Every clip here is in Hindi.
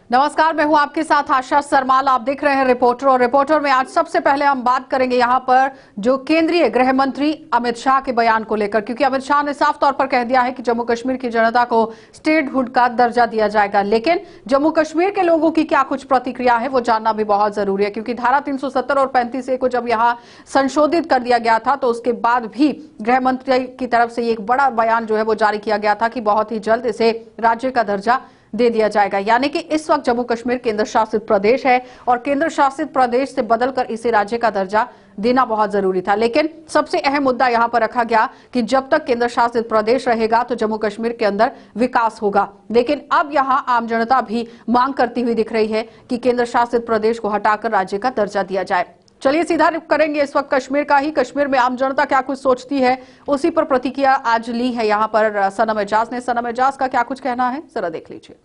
नमस्कार, मैं हूं आपके साथ आशा सरमाल। आप देख रहे हैं रिपोर्टर। और रिपोर्टर में आज सबसे पहले हम बात करेंगे यहां पर जो केंद्रीय गृह मंत्री अमित शाह के बयान को लेकर, क्योंकि अमित शाह ने साफ तौर पर कह दिया है कि जम्मू कश्मीर की जनता को स्टेटहुड का दर्जा दिया जाएगा। लेकिन जम्मू कश्मीर के लोगों की क्या कुछ प्रतिक्रिया है वो जानना भी बहुत जरूरी है, क्योंकि धारा 370 और 35A को जब यहाँ संशोधित कर दिया गया था तो उसके बाद भी गृह मंत्री की तरफ से एक बड़ा बयान जो है वो जारी किया गया था कि बहुत ही जल्द इसे राज्य का दर्जा दे दिया जाएगा। यानी कि इस वक्त जम्मू कश्मीर केंद्र शासित प्रदेश है और केंद्र शासित प्रदेश से बदलकर इसे राज्य का दर्जा देना बहुत जरूरी था। लेकिन सबसे अहम मुद्दा यहां पर रखा गया कि जब तक केंद्र शासित प्रदेश रहेगा तो जम्मू कश्मीर के अंदर विकास होगा। लेकिन अब यहां आम जनता भी मांग करती हुई दिख रही है कि केंद्र शासित प्रदेश को हटाकर राज्य का दर्जा दिया जाए। चलिए सीधा रुख करेंगे इस वक्त कश्मीर का ही। कश्मीर में आम जनता क्या कुछ सोचती है उसी पर प्रतिक्रिया आज ली है यहाँ पर सनम एजाज ने। सनम एजाज का क्या कुछ कहना है जरा देख लीजिए।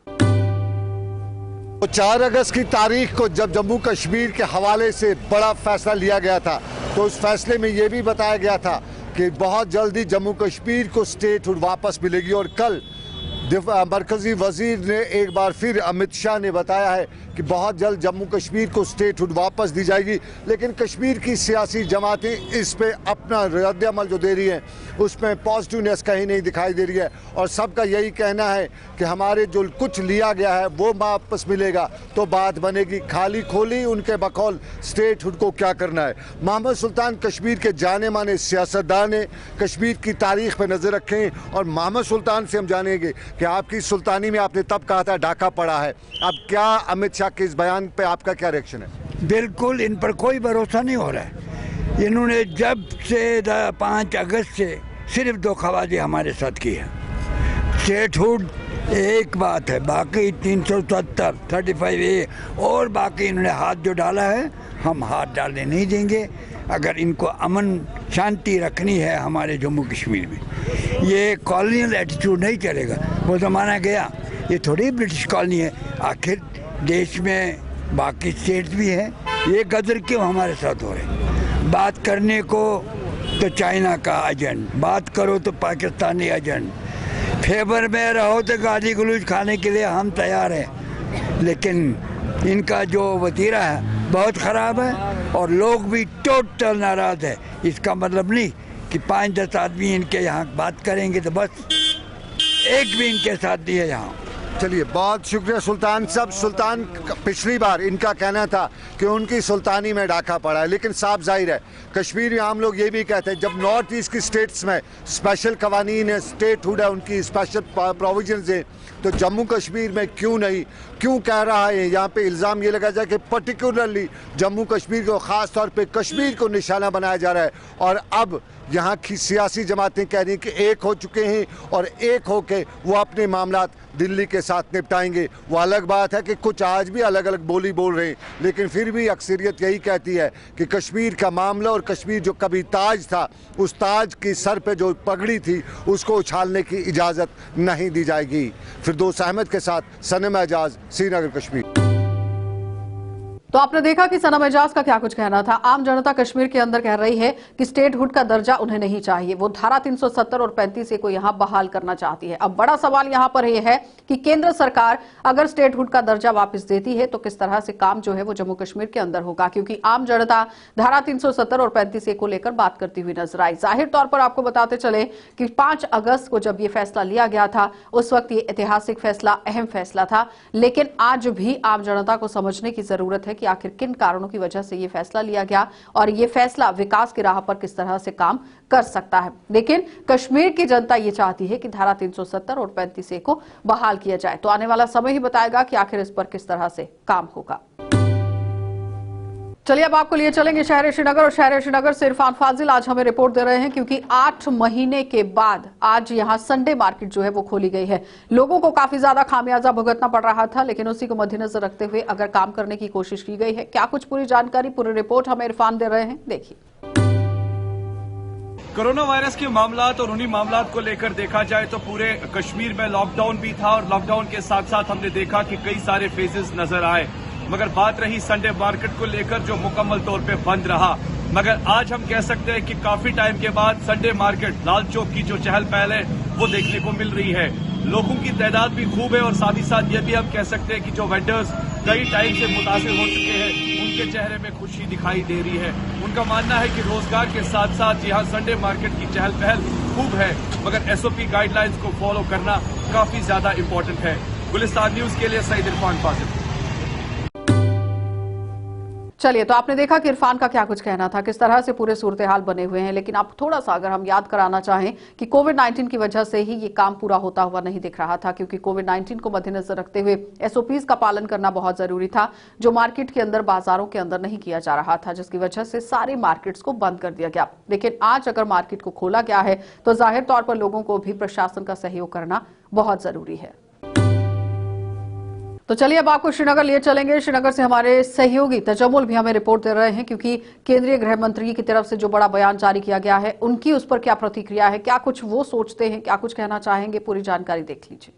4 अगस्त की तारीख को जब जम्मू कश्मीर के हवाले से बड़ा फैसला लिया गया था तो उस फैसले में यह भी बताया गया था कि बहुत जल्दी जम्मू कश्मीर को स्टेटहुड वापस मिलेगी। और कल मरकजी वजीर ने एक बार फिर अमित शाह ने बताया है कि बहुत जल्द जम्मू कश्मीर को स्टेटहुड वापस दी जाएगी। लेकिन कश्मीर की सियासी जमातें इस पे अपना रद्द-ए-अमल जो दे रही हैं उसमें पॉजिटिवनेस कहीं नहीं दिखाई दे रही है और सबका यही कहना है कि हमारे जो कुछ लिया गया है वो वापस मिलेगा तो बात बनेगी। खाली खोली उनके बकौल स्टेटहुड को क्या करना है। मोहम्मद सुल्तान कश्मीर के जाने माने सियासतदान हैं, कश्मीर की तारीख पर नजर रखें और मोहम्मद सुल्तान से हम जानेंगे कि आपकी सुल्तानी में आपने तब कहा था डाका पड़ा है, अब क्या अमित शाह के इस बयान पे आपका क्या रिएक्शन है? बिल्कुल इन पर कोई भरोसा नहीं हो रहा है। इन्होंने जब से 5 अगस्त से सिर्फ धोखाबाजी हमारे साथ की है। स्टेटहुड एक बात है, बाकी 370 35A और बाकी इन्होंने हाथ जो डाला है हम हाथ डालने नहीं देंगे। अगर इनको अमन शांति रखनी है हमारे जम्मू कश्मीर में, ये कॉलोनियल एटीट्यूड नहीं चलेगा। वो ज़माना गया, ये थोड़ी ब्रिटिश कॉलोनी है, आखिर देश में बाकी स्टेट्स भी हैं। ये गदर क्यों हमारे साथ हो रहे? बात करने को तो चाइना का एजेंट, बात करो तो पाकिस्तानी एजेंट, फेवर में रहो तो गाली गलौज खाने के लिए हम तैयार हैं। लेकिन इनका जो वतीरा है बहुत ख़राब है और लोग भी टोटल नाराज़ है। इसका मतलब नहीं कि 5-10 आदमी इनके यहाँ बात करेंगे तो बस एक भी इनके साथ नहीं है यहाँ। चलिए, बहुत शुक्रिया सुल्तान साहब। सुल्तान पिछली बार इनका कहना था कि उनकी सुल्तानी में डाका पड़ा है, लेकिन साफ जाहिर है कश्मीर में आम लोग ये भी कहते हैं जब नॉर्थ ईस्ट की स्टेट्स में स्पेशल कवानीन है, स्टेटहुड है, उनकी स्पेशल प्रोविजंस है, तो जम्मू कश्मीर में क्यों नहीं? क्यों कह रहा है? यहाँ पे इल्ज़ाम ये लगा जाए कि पर्टिकुलरली जम्मू कश्मीर को, ख़ास तौर पे कश्मीर को निशाना बनाया जा रहा है। और अब यहाँ की सियासी जमातें कह रही हैं कि एक हो चुके हैं और एक हो के वो अपने मामलात दिल्ली के साथ निपटाएंगे। वो अलग बात है कि कुछ आज भी अलग अलग बोली बोल रहे हैं, लेकिन फिर भी अक्सरियत यही कहती है कि कश्मीर का मामला और कश्मीर जो कभी ताज था, उस ताज की सर पे जो पगड़ी थी उसको उछालने की इजाज़त नहीं दी जाएगी। फिरदौस अहमद के साथ सनम एजाज, श्रीनगर, कश्मीर। तो आपने देखा कि सनम एजाज का क्या कुछ कहना था। आम जनता कश्मीर के अंदर कह रही है कि स्टेटहुड का दर्जा उन्हें नहीं चाहिए, वो धारा 370 और 35A को यहां बहाल करना चाहती है। अब बड़ा सवाल यहां पर यह है कि केंद्र सरकार अगर स्टेटहुड का दर्जा वापस देती है तो किस तरह से काम जो है वो जम्मू कश्मीर के अंदर होगा, क्योंकि आम जनता धारा 370 और 35A को लेकर बात करती हुई नजर आई। जाहिर तौर पर आपको बताते चले कि 5 अगस्त को जब ये फैसला लिया गया था उस वक्त ये ऐतिहासिक फैसला, अहम फैसला था। लेकिन आज भी आम जनता को समझने की जरूरत है कि आखिर किन कारणों की वजह से ये फैसला लिया गया और ये फैसला विकास की राह पर किस तरह से काम कर सकता है। लेकिन कश्मीर की जनता ये चाहती है कि धारा 370 और 35A को बहाल किया जाए। तो आने वाला समय ही बताएगा कि आखिर इस पर किस तरह से काम होगा। चलिए अब आपको लिए चलेंगे शहर श्रीनगर और शहर श्रीनगर से इरफान फाजिल आज हमें रिपोर्ट दे रहे हैं, क्योंकि 8 महीने के बाद आज यहां संडे मार्केट जो है वो खोली गई है। लोगों को काफी ज्यादा खामियाजा भुगतना पड़ रहा था, लेकिन उसी को मद्देनजर रखते हुए अगर काम करने की कोशिश की गई है। क्या कुछ पूरी जानकारी, पूरी रिपोर्ट हमें इरफान दे रहे हैं, देखिए। कोरोना वायरस के मामलात और उन्हीं मामलात को लेकर देखा जाए तो पूरे कश्मीर में लॉकडाउन भी था और लॉकडाउन के साथ साथ हमने देखा कि कई सारे फेजेस नजर आए, मगर बात रही संडे मार्केट को लेकर जो मुकम्मल तौर पे बंद रहा। मगर आज हम कह सकते हैं कि काफी टाइम के बाद संडे मार्केट, लाल चौक की जो चहल पहल है वो देखने को मिल रही है। लोगों की तादाद भी खूब है और साथ ही साथ ये भी हम कह सकते हैं कि जो वेंडर्स कई टाइम से मुतासिर हो चुके हैं उनके चेहरे में खुशी दिखाई दे रही है। उनका मानना है कि रोजगार के साथ साथ यहाँ संडे मार्केट की चहल पहल खूब है, मगर एसओपी गाइडलाइंस को फॉलो करना काफी ज्यादा इंपॉर्टेंट है। गुलिस्तान न्यूज के लिए सईद इरफान फाजिल। चलिए, तो आपने देखा कि इरफान का क्या कुछ कहना था, किस तरह से पूरे सूरत हाल बने हुए हैं। लेकिन आप थोड़ा सा अगर हम याद कराना चाहें कि कोविड-19 की वजह से ही ये काम पूरा होता हुआ नहीं दिख रहा था, क्योंकि कोविड-19 को मद्देनजर रखते हुए एसओपीज का पालन करना बहुत जरूरी था, जो मार्केट के अंदर, बाजारों के अंदर नहीं किया जा रहा था, जिसकी वजह से सारे मार्केट्स को बंद कर दिया गया। लेकिन आज अगर मार्केट को खोला गया है तो जाहिर तौर पर लोगों को भी प्रशासन का सहयोग करना बहुत जरूरी है। तो चलिए अब आपको श्रीनगर लिए चलेंगे। श्रीनगर से हमारे सहयोगी तजम्मुल भी हमें रिपोर्ट दे रहे हैं, क्योंकि केंद्रीय गृह मंत्री की तरफ से जो बड़ा बयान जारी किया गया है, उनकी उस पर क्या प्रतिक्रिया है, क्या कुछ वो सोचते हैं, क्या कुछ कहना चाहेंगे, पूरी जानकारी देख लीजिए।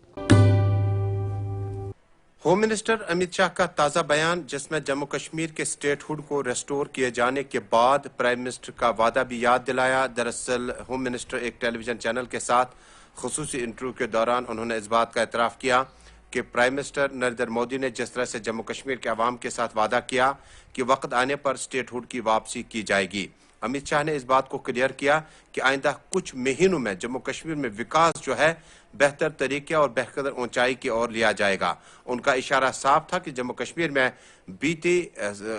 होम मिनिस्टर अमित शाह का ताजा बयान, जिसमें जम्मू कश्मीर के स्टेटहुड को रेस्टोर किए जाने के बाद प्राइम मिनिस्टर का वादा भी याद दिलाया। दरअसल होम मिनिस्टर एक टेलीविजन चैनल के साथ खुसूसी इंटरव्यू के दौरान उन्होंने इस बात का एतराफ किया कि प्राइम मिनिस्टर नरेंद्र मोदी ने जिस तरह से जम्मू कश्मीर के अवाम के साथ वादा किया कि वक्त आने पर स्टेटहुड की वापसी की जाएगी। अमित शाह ने इस बात को क्लियर किया कि आइंदा कुछ महीनों में जम्मू कश्मीर में विकास जो है बेहतर तरीके और बेहतर ऊंचाई की ओर लिया जाएगा। उनका इशारा साफ था कि जम्मू कश्मीर में बीते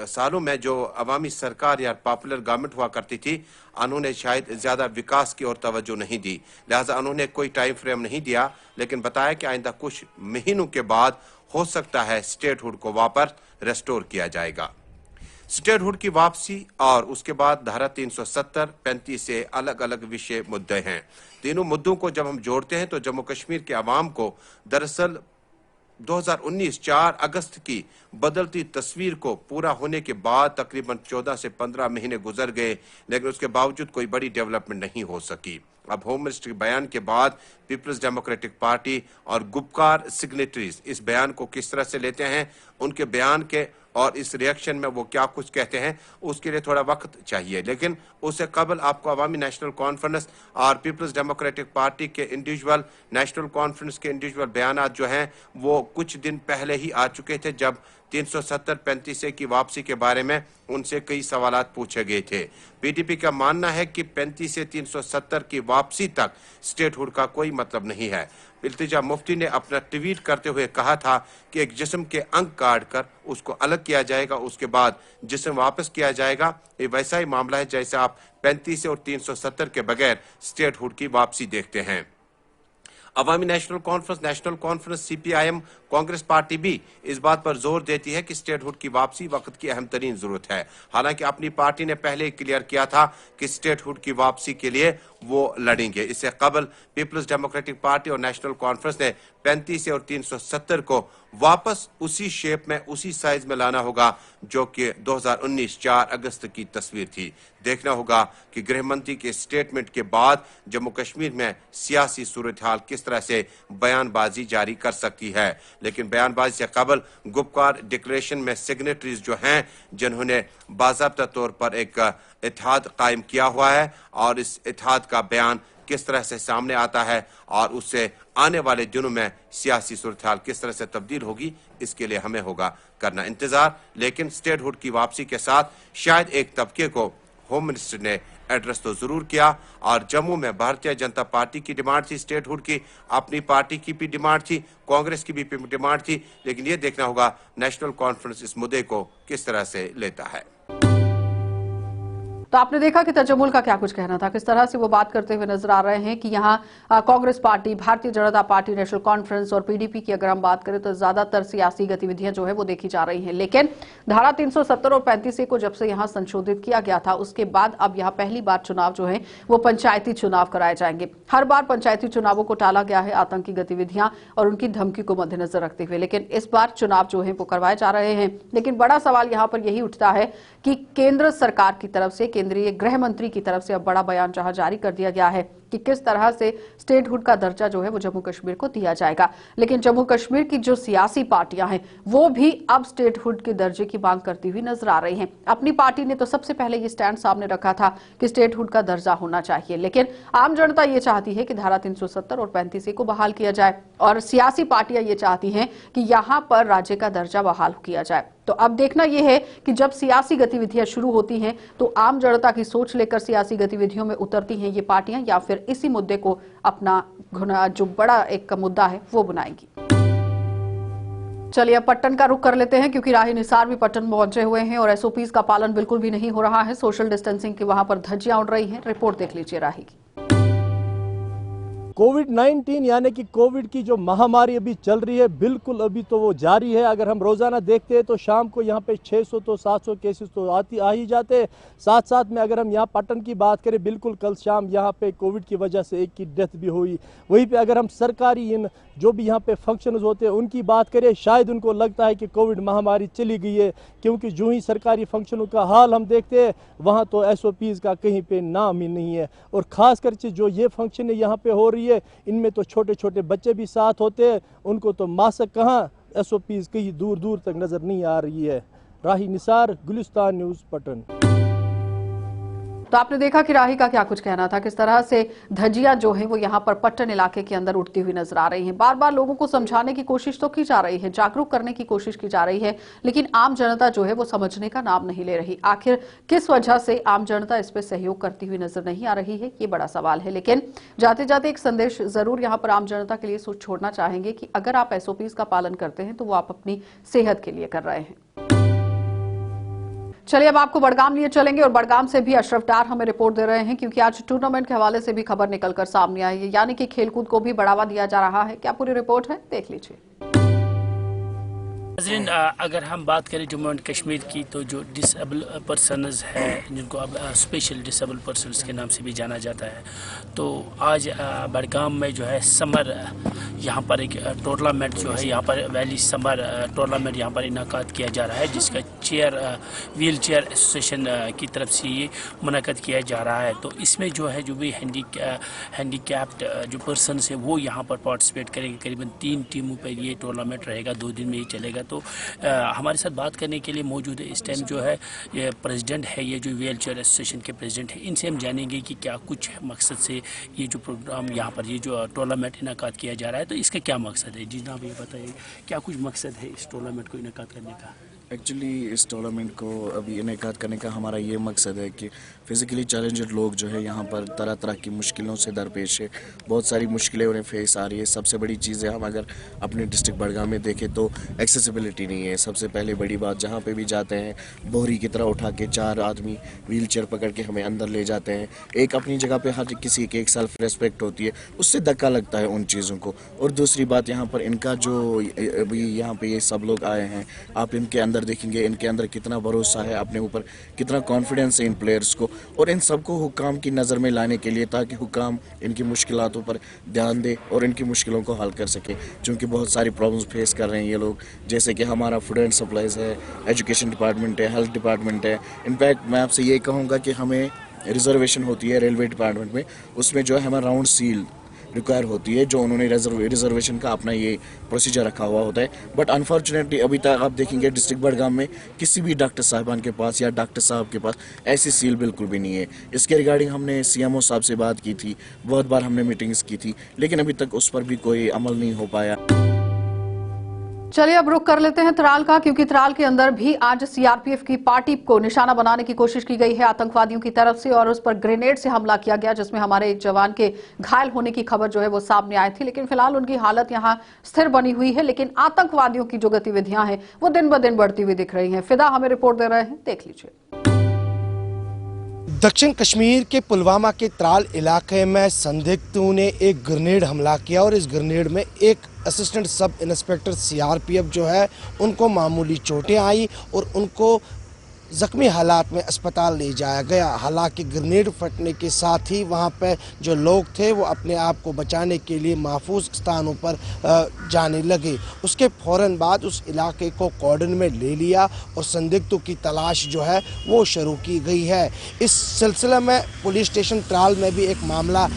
सालों में जो अवामी सरकार या पॉपुलर गवर्नमेंट हुआ करती थी, उन्होंने शायद ज्यादा विकास की ओर तवज्जो नहीं दी, लिहाजा उन्होंने कोई टाइम फ्रेम नहीं दिया, लेकिन बताया कि आइंदा कुछ महीनों के बाद हो सकता है स्टेटहुड को वापस रेस्टोर किया जाएगा। स्टेटहुड की वापसी और उसके बाद धारा 370, 35 से अलग अलग विषय मुद्दे हैं। तीनों मुद्दों को जब हम जोड़ते हैं तो जम्मू कश्मीर के अवाम को दरअसल 2019 4 अगस्त की बदलती तस्वीर को पूरा होने के बाद तकरीबन 14 से 15 महीने गुजर गए, लेकिन उसके बावजूद कोई बड़ी डेवलपमेंट नहीं हो सकी। अब होम मिनिस्टर के बयान के बाद पीपल्स डेमोक्रेटिक पार्टी और गुपकार सिग्नेटरीज इस बयान को किस तरह से लेते हैं, उनके बयान के और इस रिएक्शन में वो क्या कुछ कहते हैं, उसके लिए थोड़ा वक्त चाहिए। लेकिन उससे कबल आपको अवामी नेशनल कॉन्फ्रेंस और पीपल्स डेमोक्रेटिक पार्टी के इंडिविजुअल, नेशनल कॉन्फ्रेंस के इंडिविजुअल बयान जो हैं वो कुछ दिन पहले ही आ चुके थे, जब 370, 35 की वापसी के बारे में उनसे कई सवालात पूछे गए थे। पीडीपी का मानना है कि 35 से 370 की वापसी तक स्टेटहुड का कोई मतलब नहीं है। इल्तिजा मुफ्ती ने अपना ट्वीट करते हुए कहा था कि एक जिस्म के अंग काट कर उसको अलग किया जाएगा, उसके बाद जिस्म वापस किया जाएगा। ये वैसा ही मामला है जैसे आप 35 और 370 के बगैर स्टेटहुड की वापसी देखते हैं। Awami National Conference, CPIM, Congress party भी इस बात पर जोर देती है कि स्टेटहुड की वापसी वक्त की अहम तरीन जरूरत है। हालांकि अपनी पार्टी ने पहले ही क्लियर किया था कि स्टेटहुड की वापसी के लिए वो लड़ेंगे। इससे कबल पीपल्स डेमोक्रेटिक पार्टी और नेशनल कॉन्फ्रेंस ने 35 और 370 को वापस उसी शेप में, उसी साइज में लाना होगा जो कि 2019 4 अगस्त की तस्वीर थी। देखना होगा कि गृह मंत्री के स्टेटमेंट के बाद जम्मू कश्मीर में सियासी सूरत हाल किस तरह से बयानबाजी जारी कर सकती है। लेकिन बयानबाजी से कबल गुपकार डिक्लेरेशन में सिग्नेटरीज जो हैं, जिन्होंने बाज़ाब्ता तौर पर एक इत्तेहाद कायम किया हुआ है, और इस इत्तेहाद का बयान किस तरह से सामने आता है और उससे आने वाले दिनों में सियासी सूरत हाल किस तरह से तब्दील होगी, इसके लिए हमें होगा करना इंतजार। लेकिन स्टेटहुड की वापसी के साथ शायद एक तबके को होम मिनिस्टर ने एड्रेस तो जरूर किया, और जम्मू में भारतीय जनता पार्टी की डिमांड थी स्टेटहुड की, अपनी पार्टी की भी डिमांड थी, कांग्रेस की भी डिमांड थी। लेकिन ये देखना होगा नेशनल कॉन्फ्रेंस इस मुद्दे को किस तरह से लेता है। तो आपने देखा कि तजम्मुल का क्या कुछ कहना था, किस तरह से वो बात करते हुए नजर आ रहे हैं कि यहाँ Congress party, Bharatiya Janata party, national conference और पीडीपी की अगर हम बात करें तो ज्यादातर सियासी गतिविधियां जो है वो देखी जा रही हैं। लेकिन धारा 370 और 35 को जब से यहाँ संशोधित किया गया था, उसके बाद अब यहाँ पहली बार चुनाव जो है वो पंचायती चुनाव कराए जाएंगे। हर बार पंचायती चुनावों को टाला गया है आतंकी गतिविधियां और उनकी धमकी को मद्देनजर रखते हुए, लेकिन इस बार चुनाव जो है वो करवाए जा रहे हैं। लेकिन बड़ा सवाल यहाँ पर यही उठता है कि केंद्र सरकार की तरफ से, केंद्रीय गृह मंत्री की तरफ से अब बड़ा बयान जहां जारी कर दिया गया है कि किस तरह से स्टेटहुड का दर्जा जो है वो जम्मू कश्मीर को दिया जाएगा। लेकिन जम्मू कश्मीर की जो सियासी पार्टियां हैं वो भी अब स्टेटहुड के दर्जे की मांग करती हुई नजर आ रही हैं। अपनी पार्टी ने तो सबसे पहले ये स्टैंड सामने रखा था कि स्टेटहुड का दर्जा होना चाहिए, लेकिन आम जनता ये चाहती है कि धारा 370 और 35A को बहाल किया जाए और सियासी पार्टियां ये चाहती हैं कि यहां पर राज्य का दर्जा बहाल किया जाए। तो अब देखना यह है कि जब सियासी गतिविधियां शुरू होती हैं तो आम जनता की सोच लेकर सियासी गतिविधियों में उतरती हैं ये पार्टियां या फिर इसी मुद्दे को अपना जो बड़ा एक मुद्दा है वो बनाएंगी। चलिए अब पट्टन का रुख कर लेते हैं, क्योंकि राही निसार भी पट्टन पहुंचे हुए हैं और SOPs का पालन बिल्कुल भी नहीं हो रहा है। सोशल डिस्टेंसिंग की वहां पर धज्जियां उड़ रही हैं। रिपोर्ट देख लीजिए राही की। कोविड-19 यानी कि कोविड की जो महामारी अभी चल रही है, बिल्कुल अभी तो वो जारी है। अगर हम रोज़ाना देखते हैं तो शाम को यहाँ पे 600 तो 700 केसेस तो आ ही जाते हैं। साथ साथ में अगर हम यहाँ पट्टन की बात करें, बिल्कुल कल शाम यहाँ पे कोविड की वजह से एक की डेथ भी हुई। वहीं पे अगर हम सरकारी इन जो भी यहाँ पे फंक्शंस होते हैं उनकी बात करें, शायद उनको लगता है कि कोविड महामारी चली गई है, क्योंकि जो ही सरकारी फंक्शनों का हाल हम देखते हैं वहाँ तो SOPs का कहीं पे नाम ही नहीं है। और ख़ास करके जो ये फंक्शन यहाँ पे हो रही है, इनमें तो छोटे छोटे बच्चे भी साथ होते हैं, उनको तो मास्क कहाँ, SOPs कहीं दूर दूर तक नज़र नहीं आ रही है। राही निसार, गुलिस्तान न्यूज़, पटन। तो आपने देखा कि राही का क्या कुछ कहना था, किस तरह से धज्जियां जो है वो यहाँ पर पट्टन इलाके के अंदर उड़ती हुई नजर आ रही हैं। बार बार लोगों को समझाने की कोशिश तो की जा रही है, जागरूक करने की कोशिश की जा रही है, लेकिन आम जनता जो है वो समझने का नाम नहीं ले रही। आखिर किस वजह से आम जनता इस पर सहयोग करती हुई नजर नहीं आ रही है, ये बड़ा सवाल है। लेकिन जाते जाते एक संदेश जरूर यहाँ पर आम जनता के लिए छोड़ना चाहेंगे कि अगर आप SOPs का पालन करते हैं तो वो आप अपनी सेहत के लिए कर रहे हैं। चलिए अब आपको बड़गाम लिए चलेंगे और बड़गाम से भी अशरफ डार हमें रिपोर्ट दे रहे हैं, क्योंकि आज टूर्नामेंट के हवाले से भी खबर निकलकर सामने आई है, यानी कि खेलकूद को भी बढ़ावा दिया जा रहा है। क्या पूरी रिपोर्ट है, देख लीजिए। अगर हम बात करें जम्मू एंड कश्मीर की, तो जो डिसेबल पर्सनस है, जिनको अब स्पेशल डिसेबल पर्सनस के नाम से भी जाना जाता है, तो आज बड़गाम में जो है समर यहाँ पर एक टूर्नामेंट जो है यहाँ पर वैली समर टूर्नामेंट यहाँ पर इनाकाद किया जा रहा है, जिसका व्हील चेयर एसोसिएशन की तरफ से ये मुनक़द किया जा रहा है। तो इसमें जो है जो भी हैंडीकैप्ड जो पर्सनस है वो यहाँ पर पार्टिसिपेट करेंगे। करीबन 3 टीमों पर ये टूर्नामेंट रहेगा, 2 दिन में ये चलेगा। तो हमारे साथ बात करने के लिए मौजूद है इस टाइम जो है ये प्रेसिडेंट है, ये जो व्हील चेयर एसोसिएशन के प्रेसिडेंट है, इनसे हम जानेंगे कि क्या कुछ मकसद से ये जो प्रोग्राम यहाँ पर ये जो टूर्नामेंट इनाकाद किया जा रहा है, तो इसका क्या मकसद है। जी जनाब, ये बताइए क्या कुछ मकसद है इस टूर्नामेंट को इनाकाद करने का। एक्चुअली इस टूर्नामेंट को अभी इनेकाद करने का हमारा ये मकसद है कि फिज़िकली चैलेंजड लोग जो है यहाँ पर तरह तरह की मुश्किलों से दरपेश है, बहुत सारी मुश्किलें उन्हें फेस आ रही है। सबसे बड़ी चीज़ है, हम अगर अपने डिस्ट्रिक्ट बड़गाम में देखें तो एक्सेसिबिलिटी नहीं है। सबसे पहले बड़ी बात, जहाँ पे भी जाते हैं बोहरी की तरह उठा के 4 आदमी व्हील चेयर पकड़ के हमें अंदर ले जाते हैं। एक अपनी जगह पे हर किसी की एक सेल्फ रेस्पेक्ट होती है, उससे धक्का लगता है उन चीज़ों को। और दूसरी बात, यहाँ पर इनका जो अभी यहाँ पे ये सब लोग आए हैं, आप इनके अंदर देखेंगे इनके अंदर कितना भरोसा है अपने ऊपर, कितना कॉन्फिडेंस है इन प्लेयर्स को, और इन सबको हुक्काम की नज़र में लाने के लिए, ताकि हुक्काम इनकी मुश्किलातों पर ध्यान दे और इनकी मुश्किलों को हल कर सके। क्योंकि बहुत सारी प्रॉब्लम्स फेस कर रहे हैं ये लोग, जैसे कि हमारा फूड एंड सप्लाईज है, एजुकेशन डिपार्टमेंट है, हेल्थ डिपार्टमेंट है। इनफैक्ट मैं आपसे ये कहूँगा कि हमें रिजर्वेशन होती है रेलवे डिपार्टमेंट में, उसमें जो है हमें राउंड सील रिक्वायर होती है, जो उन्होंने रिजर्वेशन का अपना ये प्रोसीजर रखा हुआ होता है। बट अनफॉर्चुनेटली अभी तक आप देखेंगे डिस्ट्रिक्ट बड़गाम में किसी भी डॉक्टर साहिबान के पास या डॉक्टर साहब के पास ऐसी सील बिल्कुल भी नहीं है। इसके रिगार्डिंग हमने CMO साहब से बात की थी, बहुत बार हमने मीटिंग्स की थी, लेकिन अभी तक उस पर भी कोई अमल नहीं हो पाया। चलिए अब रुख कर लेते हैं त्राल का, क्योंकि त्राल के अंदर भी आज CRPF की पार्टी को निशाना बनाने की कोशिश की गई है आतंकवादियों की तरफ से, और उस पर ग्रेनेड से हमला किया गया, जिसमें हमारे एक जवान के घायल होने की खबर जो है वो सामने आई थी। लेकिन फिलहाल उनकी हालत यहां स्थिर बनी हुई है, लेकिन आतंकवादियों की जो गतिविधियां हैं वो दिन ब दिन बढ़ती हुई दिख रही हैं। फिदा हमें रिपोर्ट दे रहे हैं, देख लीजिए। दक्षिण कश्मीर के पुलवामा के त्राल इलाके में संदिग्धों ने एक ग्रेनेड हमला किया, और इस ग्रेनेड में एक असिस्टेंट सब इंस्पेक्टर CRPF जो है उनको मामूली चोटें आई और उनको ज़ख्मी हालात में अस्पताल ले जाया गया। हालांकि ग्रेनेड फटने के साथ ही वहां पर जो लोग थे वो अपने आप को बचाने के लिए महफूज स्थानों पर जाने लगे। उसके फ़ौरन बाद उस इलाके को कॉर्डन में ले लिया और संदिग्धों की तलाश जो है वो शुरू की गई है। इस सिलसिले में पुलिस स्टेशन त्राल में भी एक मामला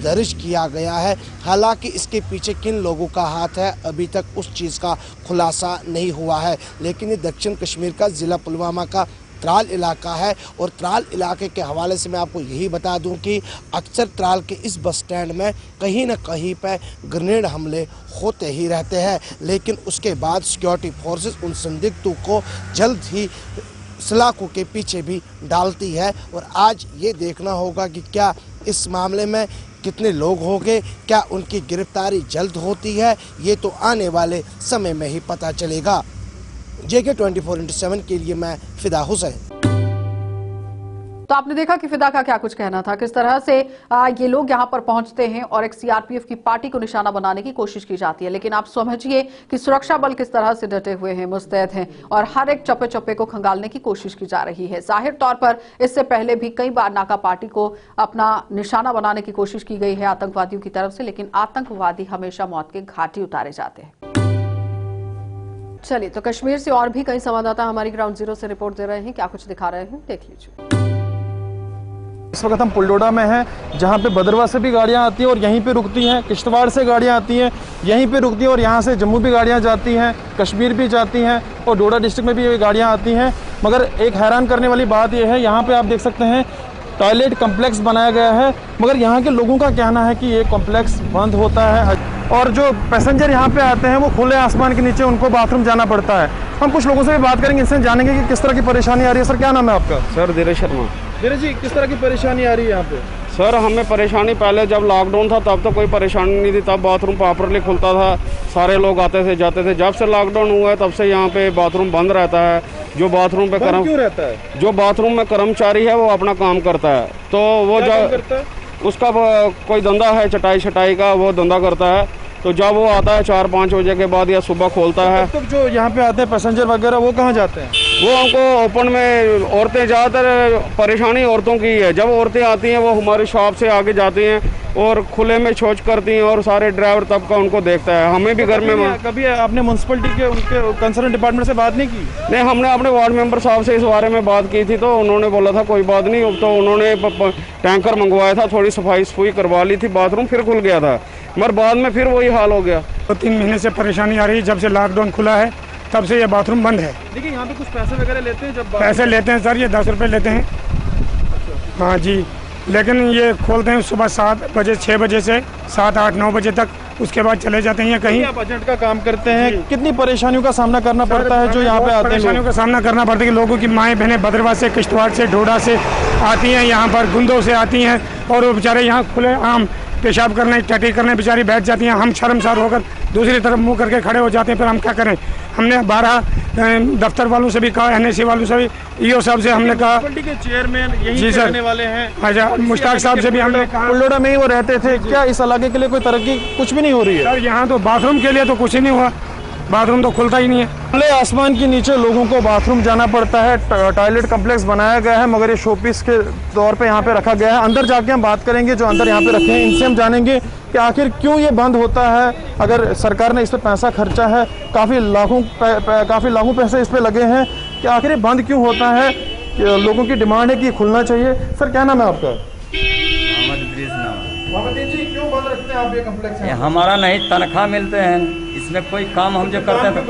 दर्ज किया गया है। हालांकि इसके पीछे किन लोगों का हाथ है अभी तक उस चीज़ का खुलासा नहीं हुआ है। लेकिन ये दक्षिण कश्मीर का ज़िला पुलवामा का त्राल इलाका है और त्राल इलाके के हवाले से मैं आपको यही बता दूं कि अक्सर त्राल के इस बस स्टैंड में कहीं न कहीं पर ग्रेनेड हमले होते ही रहते हैं। लेकिन उसके बाद सिक्योरिटी फोर्सेस उन संदिग्धों को जल्द ही सलाखों के पीछे भी डालती है। और आज ये देखना होगा कि क्या इस मामले में कितने लोग होंगे, क्या उनकी गिरफ्तारी जल्द होती है, ये तो आने वाले समय में ही पता चलेगा। JK 24/7 के लिए मैं फिदा हुसैन। तो आपने देखा कि फिदा का क्या कुछ कहना था, किस तरह से ये लोग यहां पर पहुंचते हैं और एक सीआरपीएफ की पार्टी को निशाना बनाने की कोशिश की जाती है। लेकिन आप समझिए कि सुरक्षा बल किस तरह से डटे हुए हैं, मुस्तैद हैं और हर एक चप्पे चप्पे को खंगालने की कोशिश की जा रही है। जाहिर तौर पर इससे पहले भी कई बार नाका पार्टी को अपना निशाना बनाने की कोशिश की गई है आतंकवादियों की तरफ से, लेकिन आतंकवादी हमेशा मौत के घाटी उतारे जाते हैं। चलिए, तो कश्मीर से और भी कई संवाददाता हमारी ग्राउंड जीरो से रिपोर्ट दे रहे हैं, क्या कुछ दिखा रहे हैं देख लीजिए। इस वक्त हम पुलडोडा में हैं, जहां पे भदरवा से भी गाड़ियां आती हैं और यहीं पे रुकती हैं, किश्तवाड़ से गाड़ियां आती हैं, यहीं पे रुकती हैं और यहां से जम्मू भी गाड़ियां जाती हैं, कश्मीर भी जाती हैं और डोडा डिस्ट्रिक्ट में भी ये गाड़ियां आती हैं। मगर एक हैरान करने वाली बात यह है, यहाँ पे आप देख सकते हैं टॉयलेट कम्प्लेक्स बनाया गया है, मगर यहाँ के लोगों का कहना है कि ये कॉम्प्लेक्स बंद होता है और जो पैसेंजर यहाँ पे आते हैं वो खुले आसमान के नीचे उनको बाथरूम जाना पड़ता है। हम कुछ लोगों से भी बात करेंगे, इनसे जानेंगे कि किस तरह की परेशानी आ रही है। सर, क्या नाम है आपका? सर धीरज शर्मा। धीरज जी, किस तरह की परेशानी आ रही है यहाँ पे? सर हमें परेशानी पहले जब लॉकडाउन था तब तो कोई परेशानी नहीं थी, तब बाथरूम प्रॉपरली खुलता था, सारे लोग आते थे जाते थे। जब से लॉकडाउन हुआ है तब से यहाँ पे बाथरूम बंद रहता है। जो बाथरूम पे क्यों रहता है? जो बाथरूम में कर्मचारी है वो अपना काम करता है, तो वो उसका कोई धंधा है चटाई शटाई का, वो धंधा करता है। तो जब वो आता है 4-5 बजे के बाद या सुबह खोलता है। तो जो यहाँ पे आते हैं पैसेंजर वगैरह वो कहाँ जाते हैं? वो हमको ओपन में, औरतें ज़्यादातर परेशानी औरतों की है। जब औरतें आती हैं वो हमारी शॉप से आगे जाती हैं और खुले में शौच करती हैं और सारे ड्राइवर तबका उनको देखता है। हमें भी घर में कभी आपने म्यूनसिपलिटी के उनके कंसर्न डिपार्टमेंट से बात नहीं की? नहीं, हमने अपने वार्ड मेंबर साहब से इस बारे में बात की थी, तो उन्होंने बोला था कोई बात नहीं। तो उन्होंने टैंकर मंगवाया था, थोड़ी सफाई सफाई करवा ली थी, बाथरूम फिर खुल गया था, मगर बाद में फिर वही हाल हो गया। 2-3 महीने से परेशानी आ रही है, जब से लॉकडाउन खुला है तब से ये बाथरूम बंद है। देखिए, यहाँ पे कुछ पैसे वगैरह लेते हैं? जब पैसे लेते हैं सर, ये 10 रुपये लेते हैं। हाँ जी, लेकिन ये खोलते हैं सुबह 7 बजे 6 बजे से 7, 8, 9 बजे तक, उसके बाद चले जाते हैं कहीं। आप एजेंट का काम करते हैं, कितनी परेशानियों का सामना करना पड़ता है जो यहाँ पे आते हैं? परेशानियों का सामना करना पड़ता है कि लोगों की माएँ बहनें भद्रवाह से, किश्तवाड़ से, डोडा से आती हैं, यहाँ पर गुंदों से आती हैं और वो बेचारे यहाँ खुले आम पेशाब करने टटी करने बेचारी बैठ जाती हैं। हम शर्मसार होकर दूसरी तरफ मुंह करके खड़े हो जाते हैं, फिर हम क्या करें। हमने 12 दफ्तर वालों से भी कहा, NSC वालों से भी, EO साहब से हमने कहा, के चेयरमैन यही रहने वाले हैं। अच्छा, मुश्ताक साहब से भी हमने कहा। पुलडोडा में ही वो रहते थे, क्या इस इलाके के लिए कोई तरक्की कुछ भी नहीं हो रही है? सर यहाँ तो बाथरूम के लिए तो कुछ ही नहीं हुआ, बाथरूम तो खुलता ही नहीं है। खुले आसमान के नीचे लोगों को बाथरूम जाना पड़ता है। टॉयलेट कम्प्लेक्स बनाया गया है, मगर ये शोपीस के तौर पे यहाँ पे रखा गया है। अंदर जाके हम बात करेंगे, जो अंदर यहाँ पे रखे हैं इनसे हम जानेंगे कि आखिर क्यों ये बंद होता है। अगर सरकार ने इस पर पैसा खर्चा है, काफ़ी लाखों पैसे इस पर लगे हैं, कि आखिर ये बंद क्यों होता है? लोगों की डिमांड है कि खुलना चाहिए। सर, क्या नाम है आपका? क्यों बंद रखते हैं आप ये कम्प्लेक्स? हमारा नहीं, तनख्वाह मिलते हैं, इसमें कोई काम हम जो करते हैं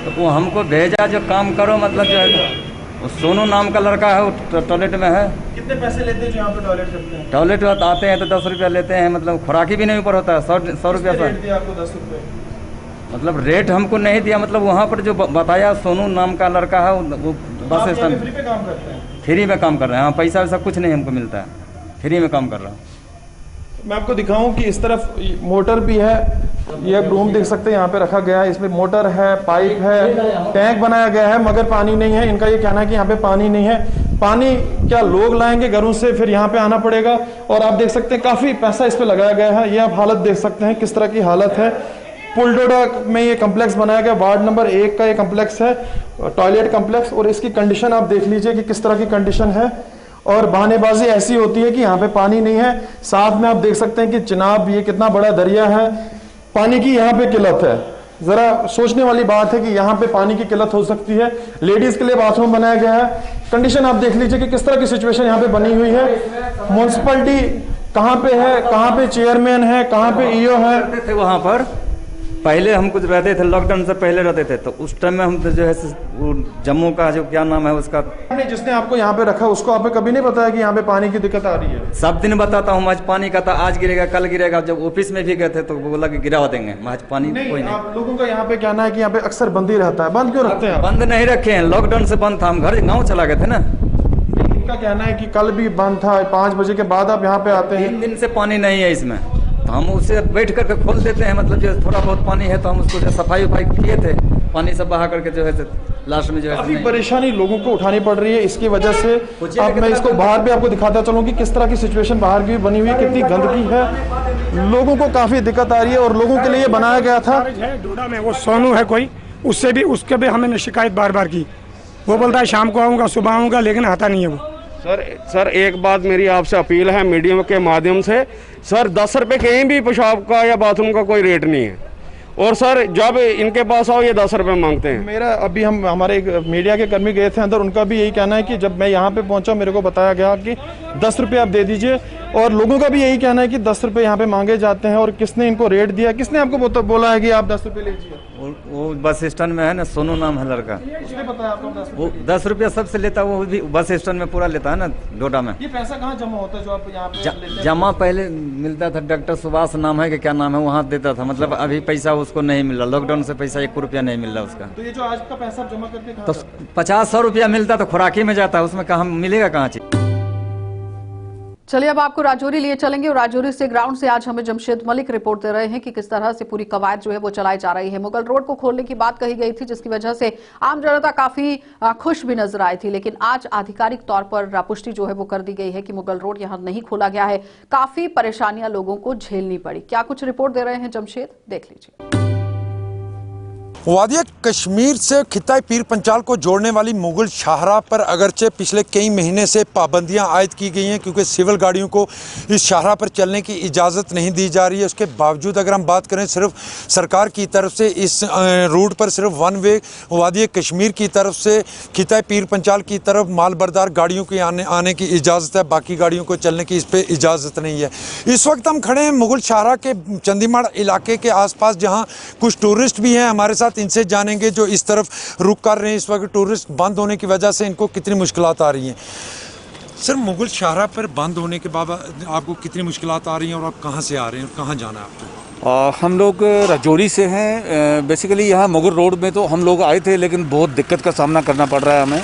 तो वो हमको भेजा जो काम करो, मतलब जो है वो सोनू नाम का लड़का है, वो टॉयलेट में है। कितने पैसे लेते हैं जो यहाँ पे टॉयलेट करते हैं? टॉयलेट आते हैं तो 10 रुपया लेते हैं, मतलब खुराकी भी नहीं ऊपर होता है। 100 रुपया पर आपको 10 रुपये, मतलब रेट हमको नहीं दिया। मतलब वहाँ पर जो बताया सोनू नाम का लड़का है, वो बस स्टैंड फ्री पे काम करते हैं? फ्री में काम कर रहे हैं। हाँ, पैसा वैसा कुछ नहीं हमको मिलता है, फ्री में काम कर रहा हूँ। मैं आपको दिखाऊं कि इस तरफ मोटर भी है, ये एक रूम देख सकते हैं यहाँ पे रखा गया है, इसमें मोटर है, पाइप है, टैंक बनाया गया है, मगर पानी नहीं है। इनका ये कहना है कि यहाँ पे पानी नहीं है। पानी क्या लोग लाएंगे घरों से, फिर यहाँ पे आना पड़ेगा। और आप देख सकते हैं काफी पैसा इस पे लगाया गया है। ये आप हालत देख सकते हैं किस तरह की हालत है। पुलडोडा में ये कम्प्लेक्स बनाया गया, वार्ड नंबर 1 का ये कम्प्लेक्स है, टॉयलेट कम्प्लेक्स। और इसकी कंडीशन आप देख लीजिए कि किस तरह की कंडीशन है। और बहानेबाजी ऐसी होती है कि यहाँ पे पानी नहीं है। साथ में आप देख सकते हैं कि चिनाब, ये कितना बड़ा दरिया है, पानी की यहाँ पे किल्लत है। जरा सोचने वाली बात है कि यहाँ पे पानी की किल्लत हो सकती है। लेडीज के लिए बाथरूम बनाया गया है। कंडीशन आप देख लीजिए कि किस तरह की सिचुएशन यहाँ पे बनी हुई है। म्यूनसिपैलिटी कहाँ पे है, कहाँ पे चेयरमैन है, कहाँ पे ईओ है? रहते थे वहाँ पर, पहले हम कुछ रहते थे, लॉकडाउन से पहले रहते थे, तो उस टाइम में हम जो है वो जम्मू का जो क्या नाम है उसका, जिसने आपको यहाँ पे रखा उसको आपने कभी नहीं बताया कि यहाँ पे पानी की दिक्कत आ रही है? सब दिन बताता हूँ, आज पानी का था, आज गिरेगा कल गिरेगा। जब ऑफिस में भी गए थे तो बोला कि गिरा देंगे, आज पानी कोई नहीं। आप लोगों का यहाँ पे कहना है कि यहाँ पे अक्सर बंद ही रहता है, बंद क्यों रखते हैं? बंद नहीं रखे हैं, लॉकडाउन से बंद था, हम घर गाँव चला गए थे ना। इनका कहना है कि कल भी बंद था, 5 बजे के बाद आप यहाँ पे आते हैं। 3 दिन से पानी नहीं है इसमें, तो हम उसे बैठ करके खोल देते हैं, मतलब जो थोड़ा बहुत पानी है तो हम उसको सफाई वफाई किए थे, पानी सब बहा करके जो है लास्ट में जो है काफी परेशानी लोगों को उठानी पड़ रही है इसकी वजह से। अब मैं इसको बाहर भी आपको दिखाता चलूँ कि किस तरह की सिचुएशन बाहर की बनी हुई है, कितनी गंदगी है, लोगों को काफी दिक्कत आ रही है। और लोगों के लिए बनाया गया था डोडा में, वो सोनू है कोई, उससे भी उसके भी हमने शिकायत बार बार की, वो बोलता है शाम को आऊँगा सुबह आऊँगा, लेकिन आता नहीं है वो। सर एक बात मेरी आपसे अपील है मीडिया के माध्यम से, सर 10 रुपये कहीं भी पेशाब का या बाथरूम का कोई रेट नहीं है, और सर जब इनके पास आओ ये 10 रुपये मांगते हैं। मेरा अभी हम हमारे एक मीडिया के कर्मी गए थे अंदर, उनका भी यही कहना है कि जब मैं यहाँ पे पहुँचा मेरे को बताया गया कि 10 रुपये आप दे दीजिए, और लोगों का भी यही कहना है कि 10 रुपये यहाँ पे मांगे जाते हैं। और किसने इनको रेट दिया, किसने आपको बोला है कि आप 10 रुपये लीजिए? वो बस स्टैंड में है ना, सोनू नाम है लड़का, उसने बताया आपको वो 10 रुपया सबसे लेता है, वो भी बस स्टैंड में पूरा लेता है ना डोडा में। ये पैसा कहाँ जमा होता है जो आप यहाँ पे लेते हैं? जमा पहले मिलता था, डॉक्टर सुभाष नाम है कि क्या नाम है, वहाँ देता था, मतलब अभी पैसा उसको नहीं मिल रहा, लॉकडाउन से पैसा 1 रुपया नहीं मिल रहा उसका। तो ये जो आज का पैसा जमा करके तो 50-100 रुपया मिलता तो खुराकी में जाता है, उसमें कहाँ मिलेगा कहाँ चीज। चलिए अब आपको राजौरी लिए चलेंगे और राजौरी से ग्राउंड से आज हमें जमशेद मलिक रिपोर्ट दे रहे हैं कि किस तरह से पूरी कवायद जो है वो चलाई जा रही है। मुगल रोड को खोलने की बात कही गई थी, जिसकी वजह से आम जनता काफी खुश भी नजर आई थी, लेकिन आज आधिकारिक तौर पर पुष्टि जो है वो कर दी गई है कि मुगल रोड यहां नहीं खोला गया है। काफी परेशानियां लोगों को झेलनी पड़ी। क्या कुछ रिपोर्ट दे रहे हैं जमशेद, देख लीजिए। वादी कश्मीर से खिताई पीर पंचाल को जोड़ने वाली मुगल शाहराह पर अगरचे पिछले कई महीने से पाबंदियां आयद की गई हैं, क्योंकि सिविल गाड़ियों को इस शाहराह पर चलने की इजाज़त नहीं दी जा रही है। उसके बावजूद अगर हम बात करें, सिर्फ सरकार की तरफ से इस रूट पर सिर्फ 1 वे वादी कश्मीर की तरफ से खिताई पीर पंचाल की तरफ मालबरदार गाड़ियों के आने की इजाज़त है, बाकी गाड़ियों को चलने की इस पर इजाज़त नहीं है। इस वक्त हम खड़े हैं मुगल शाहराह के चंदीमाड़ इलाके के आसपास, जहाँ कुछ टूरिस्ट भी हैं हमारे साथ, इनसे जानेंगे जो इस तरफ रुक कर रहे हैं। इस वक्त टूरिस्ट बंद होने की वजह से इनको कितनी मुश्किलात आ रही हैं। सर, मुगल शाहराह पर बंद होने के बाद आपको कितनी मुश्किलात आ रही हैं और आप कहाँ से आ रहे हैं और कहाँ जाना है आपको? हम लोग राजौरी से हैं। बेसिकली यहाँ मुगल रोड में तो हम लोग आए थे, लेकिन बहुत दिक्कत का सामना करना पड़ रहा है हमें।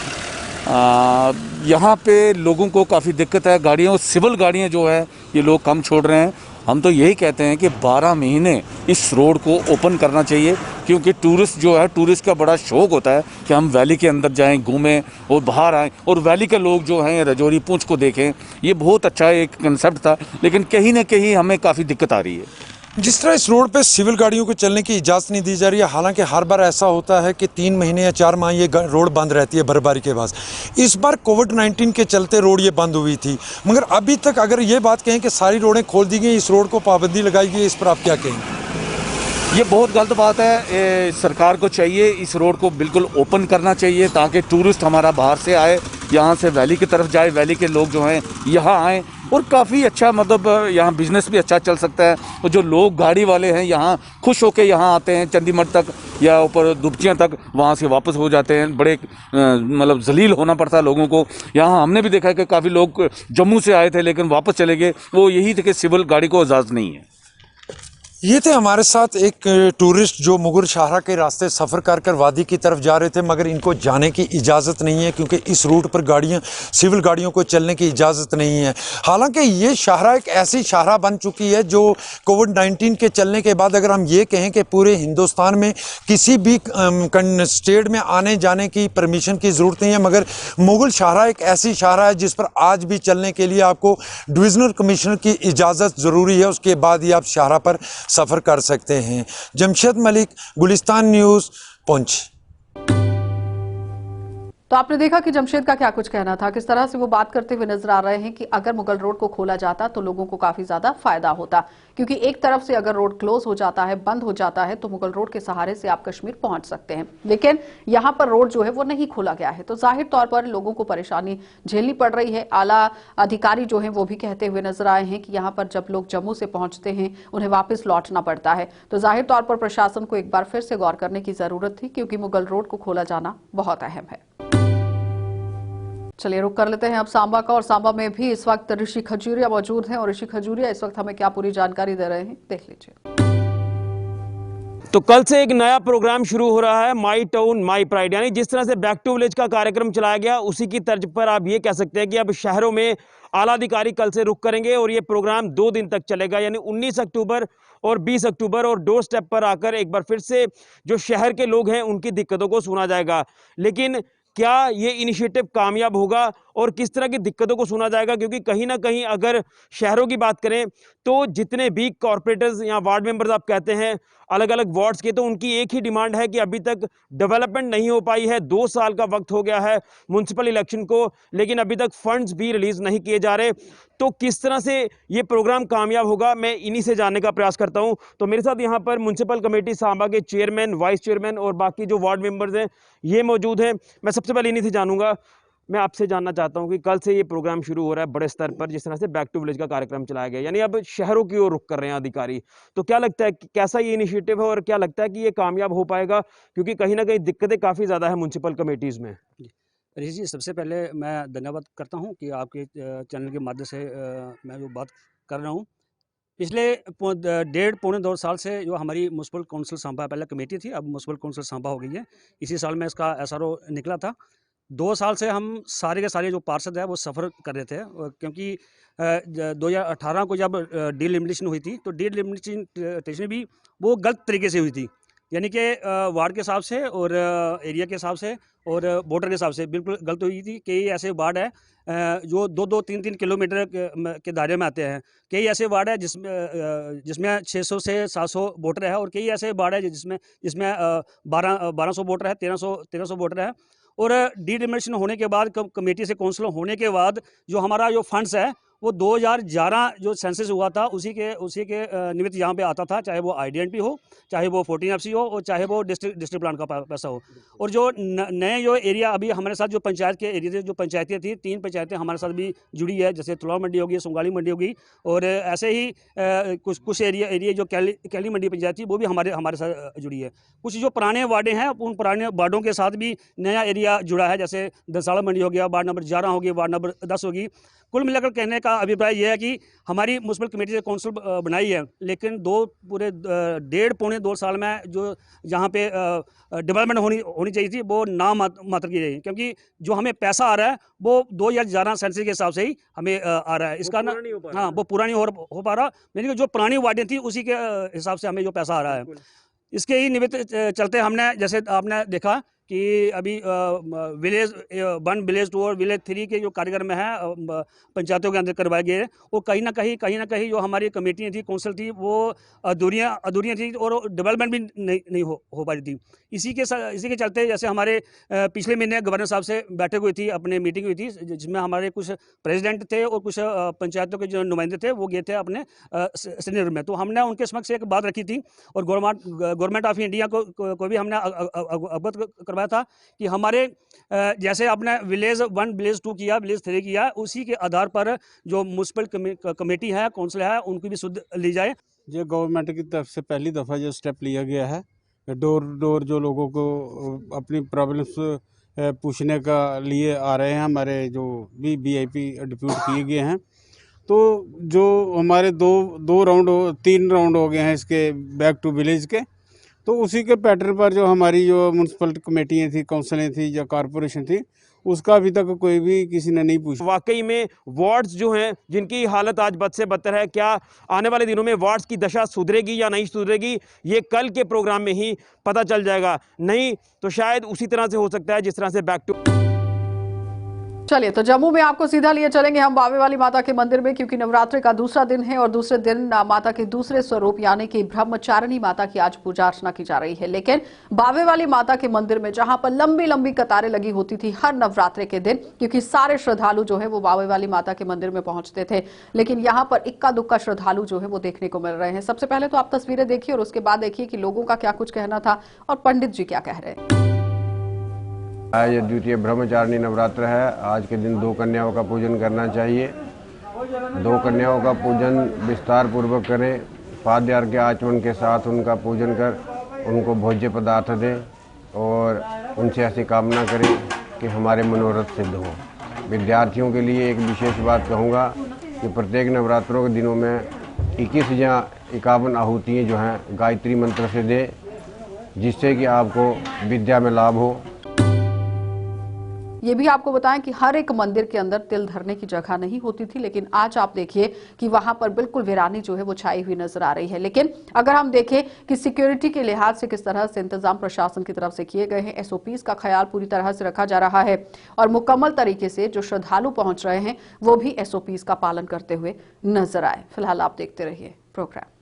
यहाँ पे लोगों को काफ़ी दिक्कत है, गाड़ियों सिविल गाड़ियाँ जो है ये लोग कम छोड़ रहे हैं। हम तो यही कहते हैं कि 12 महीने इस रोड को ओपन करना चाहिए, क्योंकि टूरिस्ट जो है, टूरिस्ट का बड़ा शौक़ होता है कि हम वैली के अंदर जाएं, घूमें और बाहर आएं, और वैली के लोग जो हैं राजौरी पूंछ को देखें। ये बहुत अच्छा एक कंसेप्ट था, लेकिन कहीं ना कहीं हमें काफ़ी दिक्कत आ रही है। जिस तरह इस रोड पे सिविल गाड़ियों को चलने की इजाज़त नहीं दी जा रही है, हालांकि हर बार ऐसा होता है कि 3 महीने या 4 माह ये रोड बंद रहती है बर्फबारी के बाद। इस बार कोविड-19 के चलते रोड ये बंद हुई थी, मगर अभी तक अगर ये बात कहें कि सारी रोडें खोल दी गई, इस रोड को पाबंदी लगाई गई, इस पर आप क्या कहेंगे? ये बहुत गलत बात है। सरकार को चाहिए इस रोड को बिल्कुल ओपन करना चाहिए, ताकि टूरिस्ट हमारा बाहर से आए, यहाँ से वैली की तरफ जाए, वैली के लोग जो हैं यहाँ आएँ, और काफ़ी अच्छा मतलब यहाँ बिज़नेस भी अच्छा चल सकता है। और जो लोग गाड़ी वाले हैं यहाँ खुश होकर यहाँ आते हैं, चंडीगढ़ तक या ऊपर दुबचियाँ तक, वहाँ से वापस हो जाते हैं। बड़े मतलब जलील होना पड़ता है लोगों को। यहाँ हमने भी देखा है कि काफ़ी लोग जम्मू से आए थे लेकिन वापस चले गए, वो यही थे कि सिविल गाड़ी को इजाज़त नहीं है। ये थे हमारे साथ एक टूरिस्ट जो मुगल शाहराह के रास्ते सफ़र कर कर वादी की तरफ जा रहे थे, मगर इनको जाने की इजाज़त नहीं है, क्योंकि इस रूट पर गाड़ियाँ सिविल गाड़ियों को चलने की इजाज़त नहीं है। हालांकि ये शाहराह एक ऐसी शाहराह बन चुकी है जो कोविड-19 के चलने के बाद, अगर हम ये कहें कि पूरे हिंदुस्तान में किसी भी स्टेट में आने जाने की परमिशन की ज़रूरत नहीं है, मगर मुगल शाहराह एक ऐसी शाहराह है जिस पर आज भी चलने के लिए आपको डिविजनल कमिश्नर की इजाज़त ज़रूरी है, उसके बाद ही आप शाहराह पर सफ़र कर सकते हैं। जमशेद मलिक, गुलिस्तान न्यूज़, पुंछ। तो आपने देखा कि जमशेद का क्या कुछ कहना था, किस तरह से वो बात करते हुए नजर आ रहे हैं कि अगर मुगल रोड को खोला जाता तो लोगों को काफी ज्यादा फायदा होता, क्योंकि एक तरफ से अगर रोड क्लोज हो जाता है, बंद हो जाता है, तो मुगल रोड के सहारे से आप कश्मीर पहुंच सकते हैं। लेकिन यहाँ पर रोड जो है वो नहीं खोला गया है, तो जाहिर तौर पर लोगों को परेशानी झेलनी पड़ रही है। आला अधिकारी जो है वो भी कहते हुए नजर आए हैं कि यहाँ पर जब लोग जम्मू से पहुंचते हैं उन्हें वापस लौटना पड़ता है। तो जाहिर तौर पर प्रशासन को एक बार फिर से गौर करने की जरूरत थी, क्योंकि मुगल रोड को खोला जाना बहुत अहम है। चलिए रुक कर लेते हैं अब सांबा का, और सांबा में भी इस वक्त ऋषि खजूरिया मौजूद हैं, और ऋषि खजूरिया इस वक्त हमें क्या पूरी जानकारी दे रहे हैं, देख लीजिए। तो कल से एक नया प्रोग्राम शुरू हो रहा है, माई टाउन माई प्राइड, यानी जिस तरह से बैक टू विलेज का कार्यक्रम चलाया गया उसी की तर्ज पर आप ये कह सकते हैं कि अब शहरों में आला अधिकारी कल से रुक करेंगे, और ये प्रोग्राम 2 दिन तक चलेगा, यानी 19 अक्टूबर और 20 अक्टूबर, और डोर स्टेप पर आकर एक बार फिर से जो शहर के लोग हैं उनकी दिक्कतों को सुना जाएगा। लेकिन क्या ये इनिशिएटिव कामयाब होगा और किस तरह की दिक्कतों को सुना जाएगा, क्योंकि कहीं ना कहीं अगर शहरों की बात करें तो जितने भी कॉर्पोरेटर्स या वार्ड मेंबर्स आप कहते हैं अलग अलग वार्ड्स के, तो उनकी एक ही डिमांड है कि अभी तक डेवलपमेंट नहीं हो पाई है। 2 साल का वक्त हो गया है म्युनिसिपल इलेक्शन को, लेकिन अभी तक फंड्स भी रिलीज नहीं किए जा रहे। तो किस तरह से ये प्रोग्राम कामयाब होगा, मैं इन्हीं से जानने का प्रयास करता हूं। तो मेरे साथ यहाँ पर म्युनिसिपल कमेटी सांबा के चेयरमैन, वाइस चेयरमैन और बाकी जो वार्ड मेंबर्स हैं ये मौजूद हैं। मैं सबसे पहले इन्हीं से जानूंगा, मैं आपसे जानना चाहता हूं कि कल से ये प्रोग्राम शुरू हो रहा है बड़े स्तर पर, जिस तरह से बैक टू विलेज का कार्यक्रम चलाया गया, यानी अब शहरों की ओर रुख कर रहे हैं अधिकारी, तो क्या लगता है कि कैसा ये इनिशिएटिव है और क्या लगता है कि ये कामयाब हो पाएगा, क्योंकि कहीं ना कहीं दिक्कतें काफ़ी ज़्यादा है म्युनिसिपल कमेटीज़ में। ऋषि जी, सबसे पहले मैं धन्यवाद करता हूं कि आपके चैनल के माध्यम से मैं जो बात कर रहा हूं। पिछले 1.5-2 साल से जो हमारी म्युनिसिपल काउंसिल सांबा, पहले कमेटी थी, अब म्युनिसिपल काउंसिल सांबा हो गई है। इसी साल में इसका SRO निकला था। 2 साल से हम सारे के सारे जो पार्षद है वो सफ़र कर रहे थे, क्योंकि 2018 को जब डीलिमिटेशन हुई थी तो डीलिमिटेशन भी वो गलत तरीके से हुई थी, यानी कि वार्ड के हिसाब से और एरिया के हिसाब से और बॉर्डर के हिसाब से बिल्कुल गलत हुई थी। कई ऐसे वार्ड है जो 2-2, 3-3 किलोमीटर के दायरे में आते हैं। कई ऐसे वार्ड है जिसमें 600 से 700 वोटर है, और कई ऐसे वार्ड है जिसमें 1200 वोटर है, 1300 वोटर है। और डीलिमिटेशन होने के बाद, कमेटी से काउंसिल होने के बाद जो हमारा जो फंड्स है वो 2011 जो सेंसस हुआ था उसी के निमित्त यहाँ पे आता था, चाहे वो IDNP हो, चाहे वो 14FC हो, और चाहे वो डिस्ट्रिक्ट प्लान का पैसा हो। और जो नए जो एरिया अभी हमारे साथ जो पंचायत के एरिया थे, जो पंचायतें थी, 3 पंचायतें हमारे साथ भी जुड़ी है, जैसे तुलाव मंडी होगी, सुंगाली मंडी होगी, और ऐसे ही कुछ एरिया जो कैली मंडी पंचायत थी वो भी हमारे साथ जुड़ी है। कुछ जो पुराने वार्डें हैं उन पुराने वार्डों के साथ भी नया एरिया जुड़ा है, जैसे दसाड़ा मंडी हो गया, वार्ड नंबर 11 होगी, वार्ड नंबर 10 होगी। कुल मिलाकर कहने का अभिप्राय यह है कि हमारी म्युनिसिपल कमेटी से काउंसिल बनाई है, लेकिन 1.5-2 साल में जो यहाँ पे डेवलपमेंट होनी चाहिए थी वो नाम मात्र की रही, क्योंकि जो हमें पैसा आ रहा है वो 2011 सेंसस के हिसाब से ही हमें आ रहा है। इसका ना हाँ, वो पूरा नहीं हो पा रहा, यानी कि जो पुरानी वार्डें थी उसी के हिसाब से हमें जो पैसा आ रहा है। इसके ही निमित्त चलते हमने, जैसे आपने देखा कि अभी विलेज 1, विलेज 2 और विलेज 3 के जो कार्यक्रम है पंचायतों के अंदर करवाए गए, वो कहीं ना कहीं जो हमारी कमेटियाँ थी, काउंसिल थी, वो अधूरियाँ थी और डेवलपमेंट भी नहीं हो पा रही थी। इसी के चलते जैसे हमारे पिछले महीने गवर्नर साहब से बैठक हुई थी, अपने मीटिंग हुई थी, जिसमें हमारे कुछ प्रेसिडेंट थे और कुछ पंचायतों के जो नुमाइंदे थे वो गए थे अपने श्रीनगर में। तो हमने उनके समक्ष एक बात रखी थी और गवर्नमेंट ऑफ इंडिया को भी हमने अवगत करवाया था कि हमारे जैसे आपने विलेज 1, विलेज 2 किया, विलेज 3 किया, उसी के आधार पर जो म्युनिसिपल कमेटी है, काउंसिल है, उनकी भी सुध ली जाए। ये गवर्नमेंट की तरफ से पहली दफ़ा जो स्टेप लिया गया है, डोर जो लोगों को अपनी प्रॉब्लम्स पूछने का लिए आ रहे हैं, हमारे जो भी VIP डिप्यूट किए गए हैं, तो जो हमारे 3 राउंड हो गए हैं इसके बैक टू विलेज के, तो उसी के पैटर्न पर जो हमारी जो म्युनिसिपल कमेटियाँ थी, काउंसिलें थी या कॉरपोरेशन थी, उसका अभी तक कोई भी किसी ने नहीं पूछा। वाकई में वार्ड्स जो हैं जिनकी हालत आज बद से बदतर है, क्या आने वाले दिनों में वार्ड्स की दशा सुधरेगी या नहीं सुधरेगी, ये कल के प्रोग्राम में ही पता चल जाएगा। नहीं तो शायद उसी तरह से हो सकता है जिस तरह से बैक टू चलिए तो जम्मू में आपको सीधा लिए चलेंगे हम बावे वाली माता के मंदिर में, क्योंकि नवरात्रि का दूसरा दिन है और दूसरे दिन माता के दूसरे स्वरूप यानी कि ब्रह्मचारिणी माता की आज पूजा अर्चना की जा रही है। लेकिन बावे वाली माता के मंदिर में जहां पर लंबी लंबी कतारें लगी होती थी हर नवरात्रि के दिन, क्योंकि सारे श्रद्धालु जो है वो बावे वाली माता के मंदिर में पहुंचते थे, लेकिन यहाँ पर इक्का दुक्का श्रद्धालु जो है वो देखने को मिल रहे हैं। सबसे पहले तो आप तस्वीरें देखिए और उसके बाद देखिए कि लोगों का क्या कुछ कहना था और पंडित जी क्या कह रहे हैं। आज द्वितीय ब्रह्मचारिणी नवरात्र है। आज के दिन 2 कन्याओं का पूजन करना चाहिए। 2 कन्याओं का पूजन विस्तार पूर्वक करें, पाद्य अर्घ्य के आचमन के साथ उनका पूजन कर उनको भोज्य पदार्थ दें और उनसे ऐसी कामना करें कि हमारे मनोरथ सिद्ध हो। विद्यार्थियों के लिए एक विशेष बात कहूँगा कि प्रत्येक नवरात्रों के दिनों में 21 या 51 आहुतियाँ जो हैं गायत्री मंत्र से दें, जिससे कि आपको विद्या में लाभ हो। ये भी आपको बताएं कि हर एक मंदिर के अंदर तिल धरने की जगह नहीं होती थी, लेकिन आज आप देखिए कि वहां पर बिल्कुल वीरानी जो है वो छाई हुई नजर आ रही है। लेकिन अगर हम देखें कि सिक्योरिटी के लिहाज से किस तरह से इंतजाम प्रशासन की तरफ से किए गए हैं, एसओपीज का ख्याल पूरी तरह से रखा जा रहा है और मुकम्मल तरीके से जो श्रद्धालु पहुंच रहे हैं वो भी एसओपीज का पालन करते हुए नजर आए। फिलहाल आप देखते रहिए प्रोग्राम।